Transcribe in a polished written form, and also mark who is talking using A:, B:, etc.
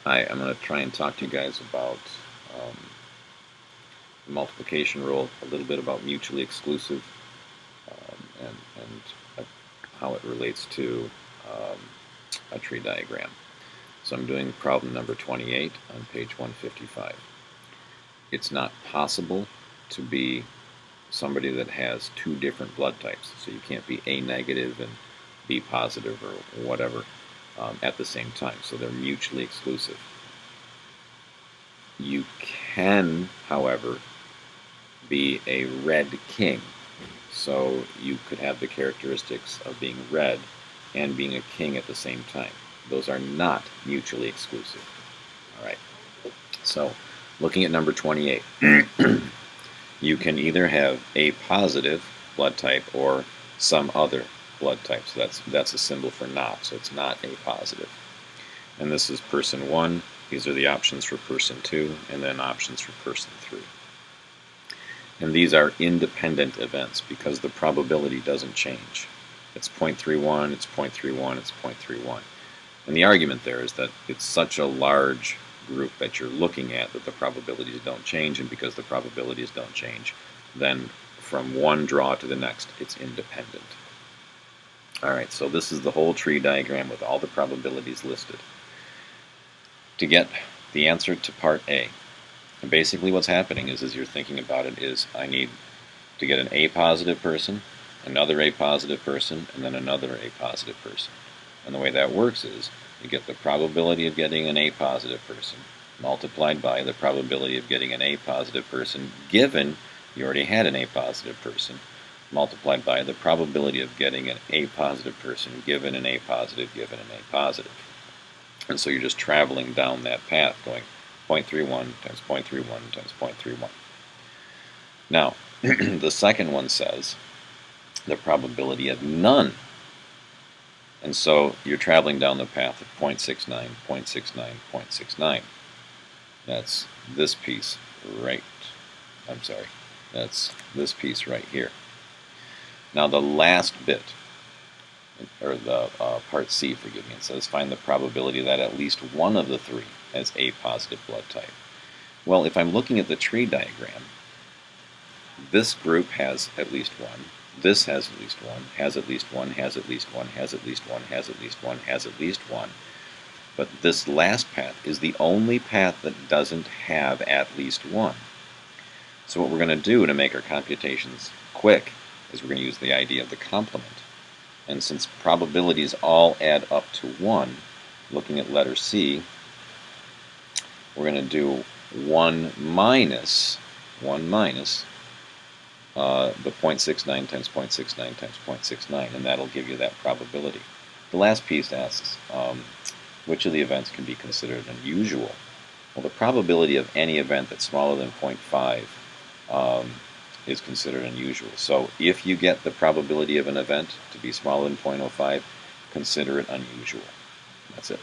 A: Hi, I'm going to try and talk to you guys about um, the multiplication rule, a little bit about mutually exclusive, and how it relates to um, a tree diagram. So I'm doing problem number 28 on page 155. It's not possible to be somebody that has two different blood types. So you can't be A negative and B positive or whatever at the same time. So they're mutually exclusive. You can, however, be a red king. So you could have the characteristics of being red and being a king at the same time. Those are not mutually exclusive. All right. So looking at number 28, you can either have a positive blood type or some other blood type. So that's a symbol for not. So it's not a positive. And this is person 1. These are the options for person 2, and then options for person 3. And these are independent events because the probability doesn't change. It's 0.31, it's 0.31, it's 0.31. And the argument there is that it's such a large group that you're looking at that the probabilities don't change, and because the probabilities don't change, then from one draw to the next, it's independent. Alright, so this is the whole tree diagram with all the probabilities listed. To get the answer to part A, and basically what's happening is, as you're thinking about it, is I need to get an A positive person, another A positive person, and then another A positive person. And the way that works is you get the probability of getting an A positive person multiplied by the probability of getting an A positive person given you already had an A positive person multiplied by the probability of getting an A positive person given an A positive given an A positive. And so you're just traveling down that path going 0.31 times 0.31 times 0.31. Now, the second one says the probability of none. And so you're traveling down the path of 0.69, 0.69, 0.69. That's this piece right, that's this piece right here. Now the last bit, or the part C, forgive me, it says find the probability that at least one of the three has A positive blood type. Well, if I'm looking at the tree diagram, this group has at least one, this has at least one, has at least one, has at least one, has at least one, has at least one, has at least one. But this last path is the only path that doesn't have at least one. So what we're going to do to make our computations quick is we're going to use the idea of the complement. And since probabilities all add up to 1, looking at letter C, we're going to do 1 minus the 0.69 times 0.69 times 0.69, and that'll give you that probability. The last piece asks, which of the events can be considered unusual? Well, the probability of any event that's smaller than 0.5 is considered unusual. So if you get the probability of an event to be smaller than 0.05, consider it unusual. That's it.